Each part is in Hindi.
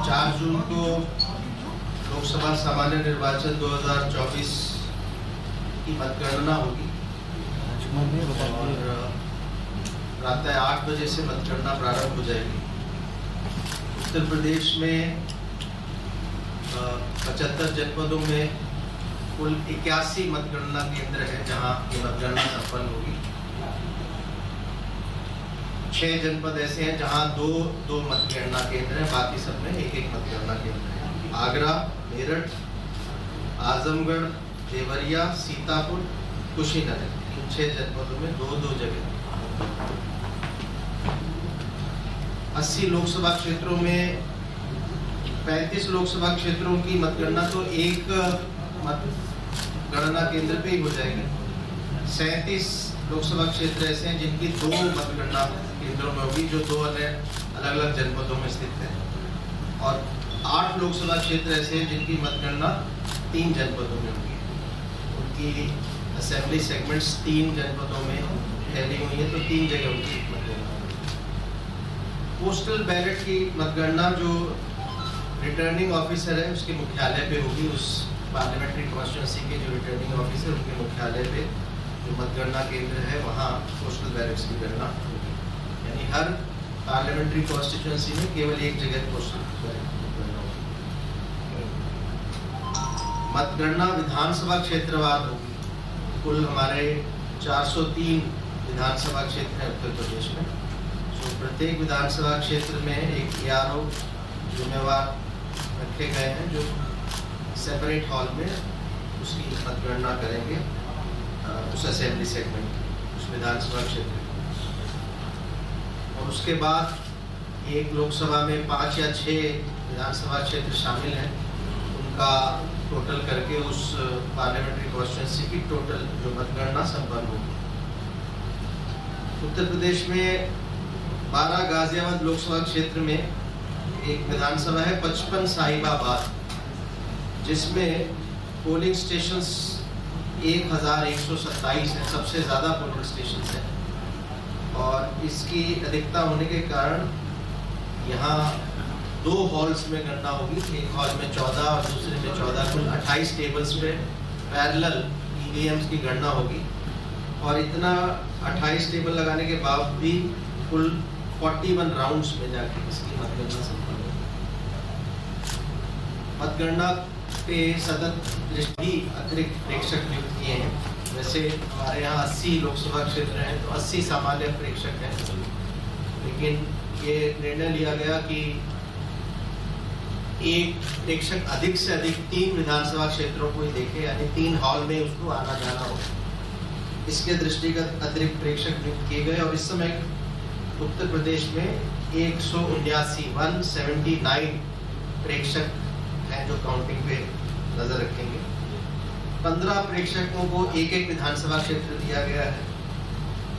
4 जून को लोकसभा सामान्य निर्वाचन 2024 की मतगणना होगी और प्रातः 8 बजे से मतगणना प्रारंभ हो जाएगी। उत्तर प्रदेश में 75 जनपदों में कुल 81 मतगणना केंद्र है जहां ये मतगणना संपन्न होगी। 6 जनपद ऐसे हैं जहां दो मतगणना केंद्र हैं, बाकी सब में एक मतगणना केंद्र है। आगरा, मेरठ, आजमगढ़, देवरिया, सीतापुर, कुशीनगर, इन 6 जनपदों में दो जगह। 80 लोकसभा क्षेत्रों में 35 लोकसभा क्षेत्रों की मतगणना तो एक मतगणना केंद्र पे ही हो जाएगी। 37 लोकसभा क्षेत्र ऐसे हैं जिनकी 2 मतगणना केंद्रों में होगी, जो 2 अलग अलग जनपदों में स्थित है, और 8 लोकसभा क्षेत्र ऐसे हैं जिनकी मतगणना 3 जनपदों में होगी। उनकी असेंबली सेगमेंट्स 3 जनपदों में फैली हुई है, तो 3 जगह उनकी मतगणना होगी। पोस्टल बैलेट की मतगणना जो रिटर्निंग ऑफिसर है उसके मुख्यालय पे होगी। उस पार्लियामेंट्री कॉन्स्टिट्यूंसी के जो रिटर्निंग ऑफिसर उनके मुख्यालय पे जो मतगणना केंद्र है वहाँ पोस्टल बैलेट्स की गणना होगी। यानी हर पार्लियामेंट्री कॉन्स्टिट्यूंसी में केवल एक जगह पोस्टल बैलेट मतगणना होगी। मतगणना विधानसभा क्षेत्रवार होगी। कुल हमारे 403 विधानसभा क्षेत्र है उत्तर प्रदेश में। तो प्रत्येक विधानसभा क्षेत्र में एक ARO जिम्मेवार रखे गए हैं जो सेपरेट हॉल में उसकी मतगणना करेंगे, उस असेंबली सेगमेंट उस विधानसभा क्षेत्र। और उसके बाद एक लोकसभा में 5 या 6 विधानसभा क्षेत्र शामिल हैं, उनका टोटल करके उस पार्लियामेंट्री कॉन्स्टिट्यूंसी की टोटल जो मतगणना संपन्न होगी। उत्तर प्रदेश में 12 गाजियाबाद लोकसभा क्षेत्र में एक विधानसभा है 55 साहिबाबाद, जिसमें पोलिंग स्टेशंस 1127 हैं, सबसे ज़्यादा पोलिंग स्टेशंस हैं। और इसकी अधिकता होने के कारण यहाँ 2 हॉल्स में गणना होगी। एक हॉल में 14 और दूसरे में 14, कुल 28 टेबल्स पे पैरेलल EVMs की गणना होगी। और इतना 28 टेबल लगाने के बाद भी कुल 41 राउंड्स में जाके इसकी मतगणना संपन्न होगी। मतगणना पे सतत दृष्टि अतिरिक्त प्रेक्षक नियुक्त किए हैं। वैसे हमारे यहाँ 80 लोकसभा क्षेत्र हैं तो 80 सामान्य प्रेक्षक हैं, लेकिन ये निर्णय लिया गया कि एक प्रेक्षक अधिक से अधिक 3 विधानसभा क्षेत्रों को ही देखे, यानी 3 हॉल में उसको आना जाना हो। इसके दृष्टिगत अतिरिक्त प्रेक्षक नियुक्त किए गए और इस समय उत्तर प्रदेश में 179 प्रेक्षक हैं जो काउंटिंग पे नजर रखेंगे। 15 प्रेक्षकों को एक विधानसभा क्षेत्र दिया गया है।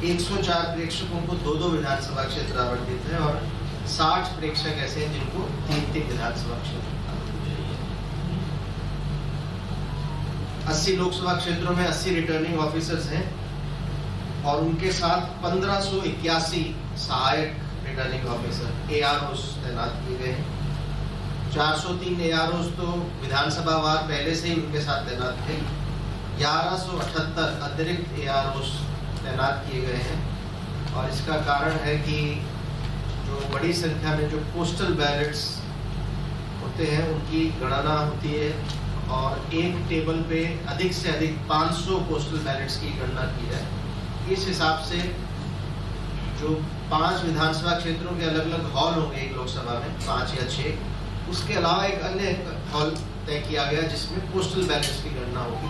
104 प्रेक्षकों को 2 विधानसभा क्षेत्र आवंटित है और 60 प्रेक्षक ऐसे हैं जिनको 3 विधानसभा क्षेत्र। 80 लोकसभा क्षेत्रों में 80 रिटर्निंग ऑफिसर्स हैं और उनके साथ 1581 सहायक रिटर्निंग ऑफिसर AROs तैनात किए गए हैं। 403 AROs तो विधानसभा वार पहले से ही उनके साथ तैनात थे। 1178 अतिरिक्त AROs तैनात किए गए हैं और इसका कारण है कि जो बड़ी संख्या में जो पोस्टल बैलेट्स होते हैं उनकी गणना होती है और एक टेबल पे अधिक से अधिक 500 पोस्टल बैलेट्स की गणना की जाए। इस हिसाब से जो 5 विधानसभा क्षेत्रों के अलग अलग हॉल होंगे एक लोकसभा में, 5 या 6, उसके अलावा एक अन्य हॉल तय किया गया जिसमें पोस्टल बैलेट्स की गणना होगी।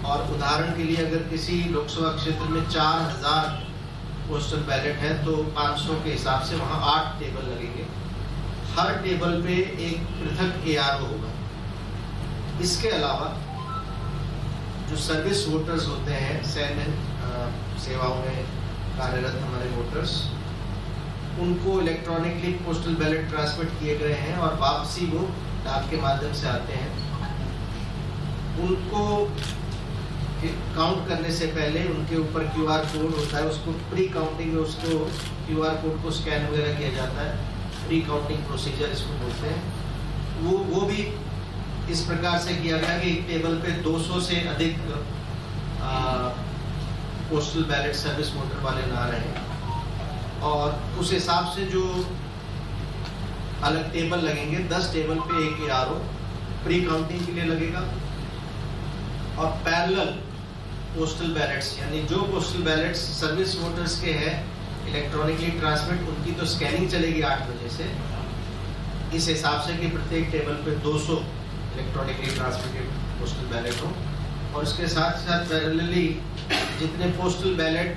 और उदाहरण के लिए अगर किसी लोकसभा क्षेत्र में 4000 पोस्टल बैलेट है तो 500 के हिसाब से वहाँ 8 टेबल लगेंगे। हर टेबल पे एक पृथक ARO होगा। इसके अलावा जो सर्विस वोटर्स होते हैं, सैन्य सेवाओं में कार्यरत हमारे वोटर्स, उनको इलेक्ट्रॉनिकली पोस्टल बैलेट ट्रांसमिट किए गए हैं और वापसी वो डाक के माध्यम से आते हैं। उनको काउंट करने से पहले उनके ऊपर QR कोड होता है, उसको प्री काउंटिंग में उसको QR कोड को स्कैन वगैरह किया जाता है। प्री काउंटिंग प्रोसीजर इसको बोलते हैं। वो भी इस प्रकार से किया गया कि एक टेबल पे 200 से अधिक पोस्टल बैलेट सर्विस वोटर वाले ना रहे, और उस हिसाब से जो अलग टेबल लगेंगे, 10 टेबल पे एक ARO प्री काउंटिंग के लिए लगेगा, और पैरेलल पोस्टल बैलेट्स यानी जो पोस्टल बैलेट्स सर्विस वोटर्स के हैं इलेक्ट्रॉनिकली ट्रांसमिट, उनकी तो स्कैनिंग चलेगी 8 बजे से, इस हिसाब से कि प्रत्येक टेबल पे 200 इलेक्ट्रॉनिकली ट्रांसमिटेड पोस्टल बैलेट हो। और इसके साथ साथ पैरेलली जितने पोस्टल बैलेट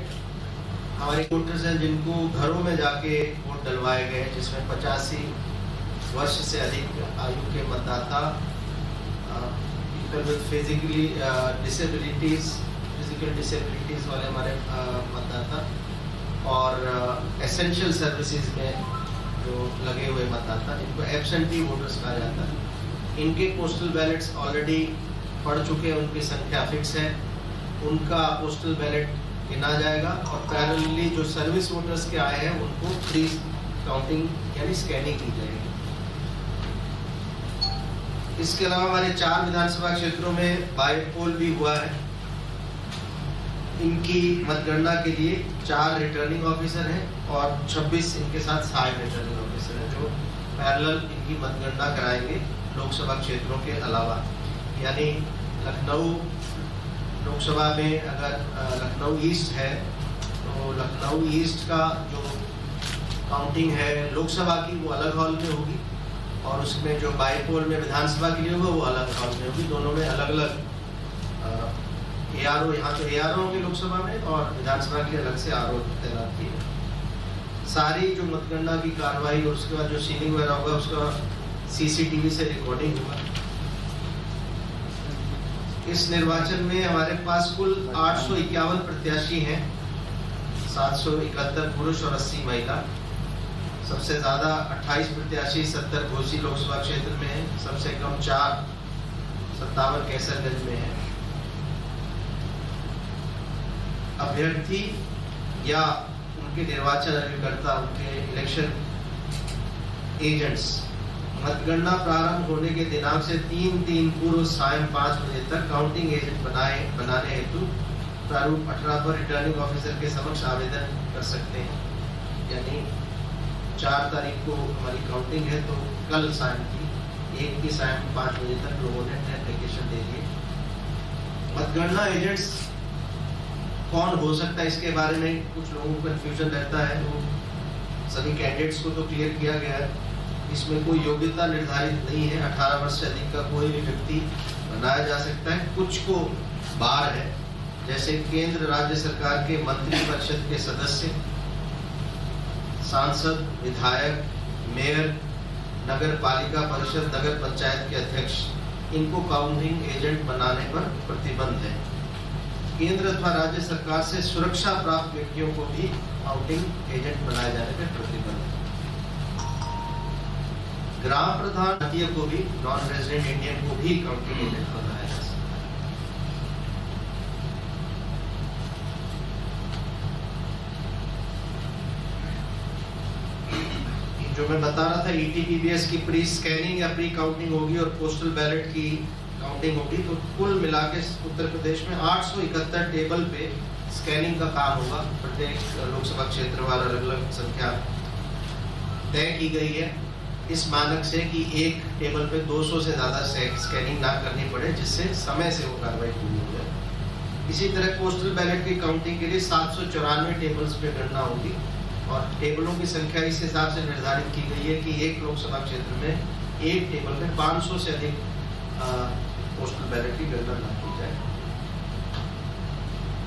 हमारे वोटर्स हैं जिनको घरों में जाके वोट डलवाए गए, जिसमें 85 वर्ष से अधिक आयु के मतदाता, पीपल विद फिजिकल डिसेबिलिटीज वाले हमारे मतदाता, और एसेंशियल सर्विसेज में जो लगे हुए मतदाता, जिनको एब्सेंटी वोटर्स कहा जाता है, इनके पोस्टल बैलेट्स ऑलरेडी पड़ चुके हैं, उनकी संख्या फिक्स है, उनका पोस्टल बैलेट गिना जाएगा, और पैरेलली जो सर्विस वोटर्स के आए हैं उनको प्री काउंटिंग यानी स्कैनिंग की जाएगी। इसके अलावा हमारे 4 विधानसभा क्षेत्रों में बाय पोल भी हुआ है। इनकी मतगणना के लिए 4 रिटर्निंग ऑफिसर हैं और 26 इनके साथ सहायक रिटर्निंग ऑफिसर हैं, जो पैरेलल इनकी मतगणना कराएंगे लोकसभा क्षेत्रों के अलावा। यानी लखनऊ लोकसभा में अगर लखनऊ ईस्ट है तो लखनऊ ईस्ट का जो काउंटिंग है लोकसभा की वो अलग हॉल में होगी, और उसमें जो बाईपोल में विधानसभा के लिए होगा वो अलग हॉल में होगी। दोनों में अलग अलग ARO, यहाँ तो ARO होंगे लोकसभा में, और विधानसभा की अलग से RO तैनात की है। सारी जो मतगणना की कार्रवाई और उसके बाद जो सीलिंग वगैरह होगा उसका CCTV से रिकॉर्डिंग होगा। इस निर्वाचन में हमारे पास कुल 851 प्रत्याशी हैं, 771 पुरुष और 80 महिला। सबसे ज्यादा 28 प्रत्याशी 70 घोसी लोकसभा क्षेत्र में है, सबसे कम 4 57 कैसरगंज में है। अभ्यर्थी या उनके निर्वाचन अभिकर्ता, उनके इलेक्शन एजेंट्स मतगणना प्रारंभ होने के दिनांक से 3 दिन पूर्व सायं 5 बजे तक काउंटिंग एजेंट बनाने हेतु प्रारूप 18 पर रिटर्निंग ऑफिसर के समक्ष आवेदन कर सकते हैं। यानी 4 तारीख को हमारी काउंटिंग है, तो कल सायं की 1 की सायं 5 बजे तक लोगों ने अपने एप्लीकेशन दे दिए। मतगणना एजेंट्स कौन हो सकता है, इसके बारे में कुछ लोगों को कंफ्यूजन रहता है। तो सभी कैंडिडेट्स को तो क्लियर किया गया है, इसमें कोई योग्यता निर्धारित नहीं है। 18 वर्ष से अधिक का कोई भी व्यक्ति बनाया जा सकता है। कुछ को बार है, जैसे केंद्र राज्य सरकार के मंत्री परिषद के सदस्य, सांसद, विधायक, मेयर, नगर पालिका परिषद, नगर पंचायत के अध्यक्ष, इनको काउंटिंग एजेंट बनाने पर प्रतिबंध है। केंद्र अथवा राज्य सरकार से सुरक्षा प्राप्त व्यक्तियों को भी काउंटिंग एजेंट बनाए जाने पर प्रतिबंध है। ग्राम प्रधान भारतीय को भी, नॉन रेजिडेंट इंडियन को भी काउंटिंग एजेंट बनाया जा सकता है। जो मैं बता रहा था, ETPBS की प्री स्कैनिंग या प्री काउंटिंग होगी और पोस्टल बैलेट की काउंटिंग होगी, तो कुल मिला के उत्तर प्रदेश में 871 टेबल पे स्कैनिंग का काम होगा। प्रत्येक लोकसभा क्षेत्र वाला अलग अलग संख्या तय की गई है, इस मानक से कि एक टेबल पे 200 से ज़्यादा स्कैनिंग ना करनी पड़े, जिससे समय से वो कार्रवाई पूरी हो जाए। इसी तरह पोस्टल बैलेट की काउंटिंग के लिए 794 टेबल्स पे गणना होगी, और टेबलों की संख्या इस हिसाब से निर्धारित की गई है कि एक लोकसभा क्षेत्र में एक टेबल पे 500 से अधिक पोस्टल बैलेट की गणना ना की जाए।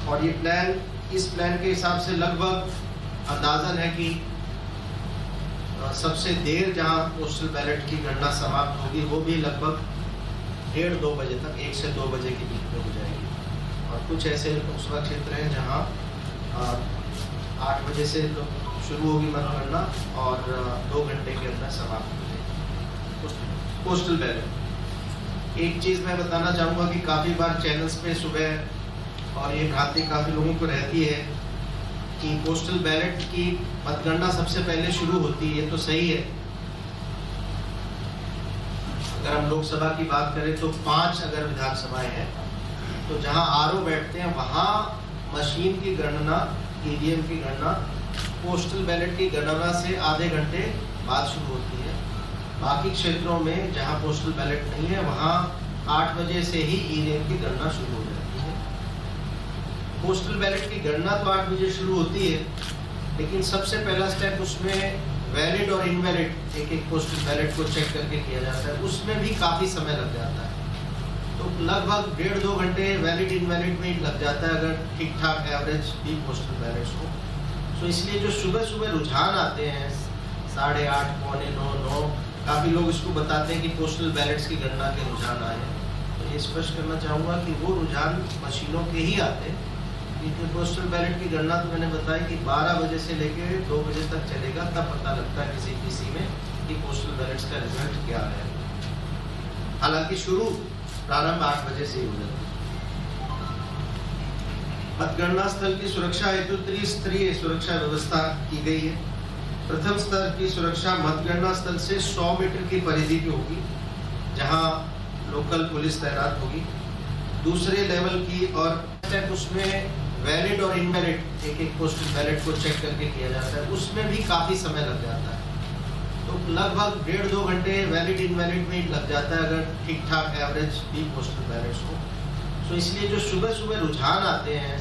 और ये इस प्लान के हिसाब से लगभग अंदाजन है कि सबसे देर जहां पोस्टल बैलेट की गणना समाप्त होगी वो भी लगभग 1:30-2 बजे तक, 1 से 2 बजे के बीच में हो जाएगी। और कुछ ऐसे लोकसभा क्षेत्र हैं जहां 8 बजे से शुरू होगी मतगणना और 2 घंटे के अंदर समाप्त हो जाएगी पोस्टल बैलेट। एक चीज़ मैं बताना चाहूँगा कि काफ़ी बार चैनल्स पे सुबह और ये भ्रांति काफ़ी लोगों को रहती है कि पोस्टल बैलेट की मतगणना सबसे पहले शुरू होती है। ये तो सही है, अगर हम लोकसभा की बात करें तो 5 अगर विधानसभाएं हैं तो जहां आरओ बैठते हैं वहां मशीन की गणना, ईवीएम की गणना पोस्टल बैलेट की गणना से आधे घंटे बाद शुरू होती है। बाकी क्षेत्रों में जहां पोस्टल बैलेट नहीं है वहां 8 बजे से ही ईवीएम की गणना शुरू हो जाती है। पोस्टल बैलेट की गणना तो 8 बजे शुरू होती है, लेकिन सबसे पहला स्टेप उसमें वैलिड और इनवैलिड एक पोस्टल बैलेट को चेक करके किया जाता है, उसमें भी काफ़ी समय लग जाता है। तो लगभग 1.5-2 घंटे वैलिड इनवैलिड में लग जाता है अगर ठीक ठाक एवरेज भी पोस्टल बैलेट्स हो। तो इसलिए जो सुबह सुबह रुझान आते हैं 8:30, 8:45, 9, काफ़ी लोग इसको बताते हैं कि पोस्टल बैलेट्स की गणना के रुझान आए हैं। तो ये स्पष्ट करना चाहूँगा कि वो रुझान मशीनों के ही आते हैं, क्योंकि पोस्टल बैलेट की गणना तो मैंने बताया कि 12 बजे से लेकर 2 बजे तक चलेगा, तब पता लगता है किसी किसी में कि पोस्टल बैलेट्स का रिजल्ट क्या है। हालांकि प्रारंभ 8 बजे से ही हो जाता है। मतगणना स्थल की सुरक्षा हेतु त्रिस्तरीय सुरक्षा व्यवस्था की गई है। प्रथम स्तर की सुरक्षा मतगणना स्थल से 100 मीटर की परिधि पे होगी, जहां लोकल पुलिस तैनात होगी। दूसरे लेवल की और उसमें वैलिड और इनवैलिड एक पोस्टल बैलेट को चेक करके किया जाता है, उसमें भी काफ़ी समय लग जाता है। तो लगभग 1.5-2 घंटे वैलिड इनवैलिड में लग जाता है अगर ठीक ठाक एवरेज भी पोस्टल बैलेट्स हो। तो इसलिए जो सुबह सुबह रुझान आते हैं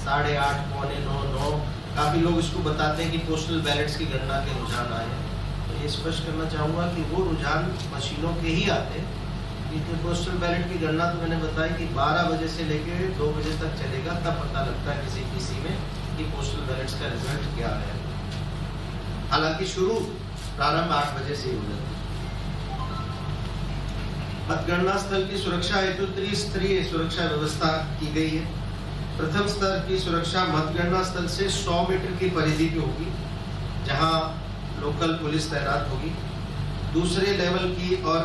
8:30, 8:45, 9, काफ़ी लोग इसको बताते हैं कि पोस्टल बैलेट्स की गणना के रुझान आए हैं। तो ये स्पष्ट करना चाहूँगा कि वो रुझान मशीनों के ही आते हैं, क्योंकि पोस्टल बैलेट की गणना तो मैंने बताया कि 12 बजे से लेकर 2 बजे तक चलेगा, तब पता लगता है किसी किसी में कि पोस्टल बैलेट्स का रिजल्ट क्या है। हालांकि प्रारंभ 8 बजे से ही हो जाता है। मतगणना स्थल की सुरक्षा हेतु त्रिस्तरीय सुरक्षा व्यवस्था की गई है। प्रथम स्तर की सुरक्षा मतगणना स्थल से 100 मीटर की परिधि पे होगी, जहां लोकल पुलिस तैनात होगी। दूसरे लेवल की और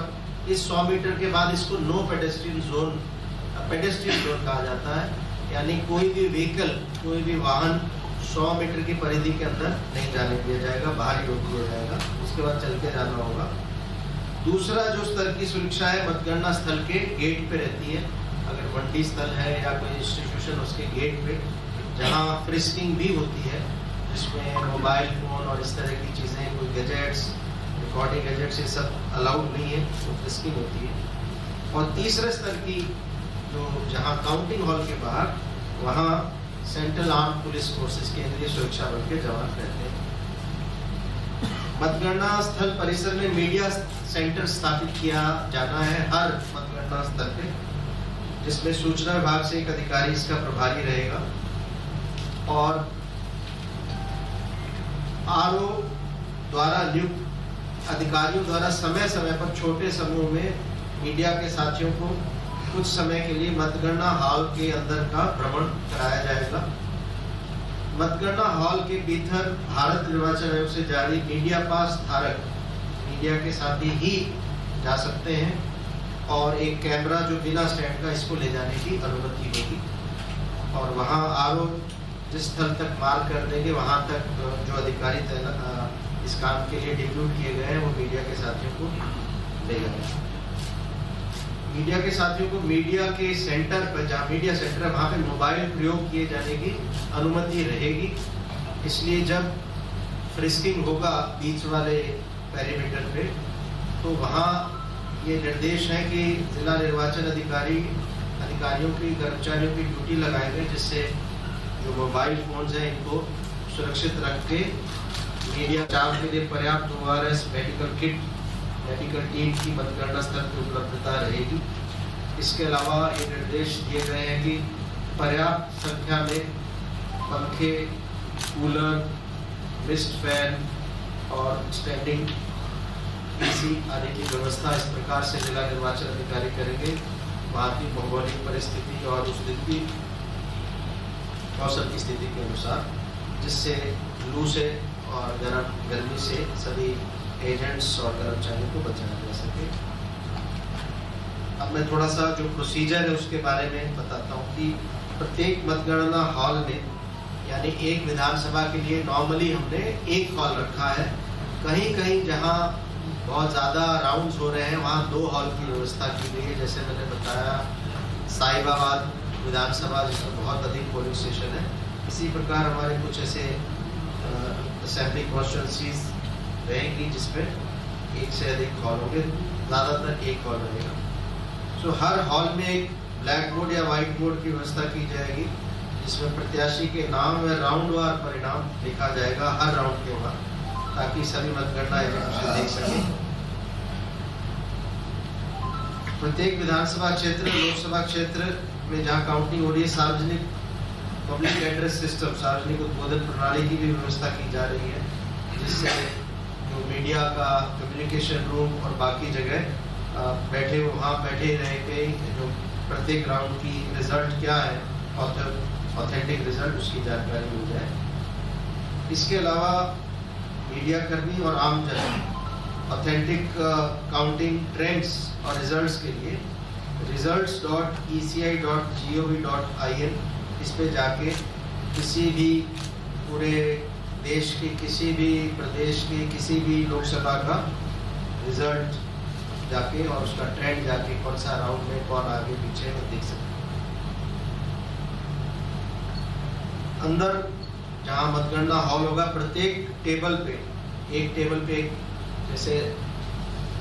इस 100 मीटर के बाद इसको नो पेडेस्ट्रियन जोन कहा जाता है, यानी कोई भी व्हीकल, कोई भी वाहन 100 मीटर की परिधि के अंदर नहीं जाने दिया जाएगा, बाहर ही रोक दिया जाएगा, उसके बाद चल के जाना होगा। दूसरा जो स्तर की सुरक्षा है मतगणना स्थल के गेट पे रहती है। अगर मंडी स्थल है या कोई इंस्टीट्यूशन, उसके गेट पे जहाँ फ्रिस्किंग भी होती है, जिसमें मोबाइल फ़ोन और इस तरह की चीज़ें, कोई गैजेट्स, रिकॉर्डिंग गैजेट्स, ये सब अलाउड नहीं है, तो फ्रिस्किंग होती है। और तीसरे स्तर की जो जहाँ काउंटिंग हॉल के बाहर, वहाँ सेंट्रल आर्म पुलिस फोर्सेस केंद्रीय सुरक्षा बल के जवान रहते हैं। मतगणना स्थल परिसर में मीडिया सेंटर स्थापित किया जाना है हर मतगणना स्थल पे, जिसमें सूचना विभाग से एक अधिकारी इसका प्रभारी रहेगा। और आरओ द्वारा नियुक्त अधिकारियों द्वारा समय समय पर छोटे समूह में मीडिया के साथियों को कुछ समय के लिए मतगणना हॉल के अंदर का भ्रमण कराया जाएगा। मतगणना हॉल के भीतर भारत निर्वाचन आयोग से जारी मीडिया पास धारक मीडिया के साथ ही जा सकते हैं, और एक कैमरा जो बिना स्टैंड का, इसको ले जाने की अनुमति होगी। और वहाँ आरओ जिस स्थल तक मार्क कर देंगे, वहाँ तक जो अधिकारी इस काम के लिए डिप्यूट किए गए हैं, वो मीडिया के साथियों को ले जाएंगे। मीडिया के साथियों को मीडिया के सेंटर पर, जहाँ मीडिया सेंटर है, वहाँ पे मोबाइल प्रयोग किए जाने की अनुमति रहेगी। इसलिए जब फ्रिस्किंग होगा बीच वाले पेरीमीटर पे, तो वहाँ ये निर्देश है कि जिला निर्वाचन अधिकारियों की, कर्मचारियों की ड्यूटी लगाए गए, जिससे जो मोबाइल फोन्स हैं इनको सुरक्षित रख के मीडिया बचाव के लिए पर्याप्त ORS मेडिकल टीम की मतगणना स्थल की उपलब्धता रहेगी। इसके अलावा ये निर्देश दिए गए हैं कि पर्याप्त संख्या में पंखे, कूलर, मिस्ट फैन और स्टैंडिंग AC आदि की व्यवस्था इस प्रकार से जिला निर्वाचन अधिकारी करेंगे, वहाँ की भौगोलिक परिस्थिति और उस दिन की मौसम की स्थिति के अनुसार, जिससे लू से और गर्मी से सभी एजेंट्स और कर्मचारियों को बचाया जा सके। अब मैं थोड़ा सा जो प्रोसीजर है उसके बारे में बताता हूँ कि प्रत्येक मतगणना हॉल में, यानी एक विधानसभा के लिए नॉर्मली हमने एक हॉल रखा है। कहीं कहीं जहाँ बहुत ज़्यादा राउंड्स हो रहे हैं वहाँ 2 हॉल की व्यवस्था की गई है। जैसे मैंने बताया साहिबाबाद विधानसभा जिसमें बहुत अधिक पोलिंग स्टेशन है, इसी प्रकार हमारे कुछ ऐसे असेंबली कॉन्स्टिट्यूंसीज रहेंगी जिसमें 1 से अधिक हॉल होंगे, ज़्यादातर 1 हॉल रहेगा। तो हर हॉल में एक ब्लैक बोर्ड या वाइट बोर्ड की व्यवस्था की जाएगी जिसमें प्रत्याशी के नाम व राउंडवार परिणाम लिखा जाएगा हर राउंड के बाद, ताकि सभी मतगणना एजेंट उसे देख सकें। प्रत्येक विधानसभा क्षेत्र, लोकसभा क्षेत्र में जहां काउंटिंग हो रही है, सार्वजनिक पब्लिक एड्रेस सिस्टम, सार्वजनिक उद्बोधन प्रणाली की भी व्यवस्था की जा रही है, जिससे जो मीडिया का कम्युनिकेशन रूम और बाकी जगह बैठे रह के जो प्रत्येक राउंड की रिजल्ट क्या है, ऑथेंटिक रिजल्ट, उसकी जानकारी मिल जाए। इसके अलावा मीडिया कर्मी और आम जन ऑथेंटिक काउंटिंग ट्रेंड्स और रिजल्ट्स के लिए results.eci.gov.in इस पे जाके किसी भी पूरे देश के किसी भी प्रदेश के किसी भी लोकसभा का रिजल्ट जाके और उसका ट्रेंड जाके कौन सा राउंड में कौन आगे पीछे में देख सकते हैं। अंदर जहाँ मतगणना हॉल होगा, प्रत्येक टेबल पे एक जैसे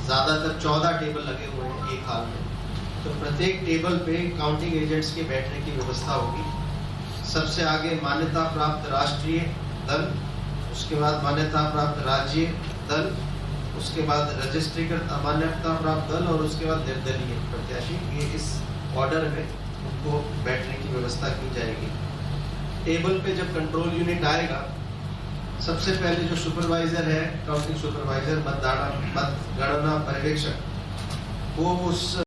ज़्यादातर 14 टेबल लगे हुए हैं एक हाल में, तो प्रत्येक टेबल पे काउंटिंग एजेंट्स के बैठने की व्यवस्था होगी। सबसे आगे मान्यता प्राप्त राष्ट्रीय दल, उसके बाद मान्यता प्राप्त राज्य दल, उसके बाद रजिस्ट्रीकृत अमान्यता प्राप्त दल और उसके बाद निर्दलीय प्रत्याशी। ये इस ऑर्डर में उनको बैठने की व्यवस्था की जाएगी। टेबल पे जब कंट्रोल यूनिट आएगा, सबसे पहले जो सुपरवाइजर है, काउंटिंग सुपरवाइजर, मतगणना पर्यवेक्षक, वो उस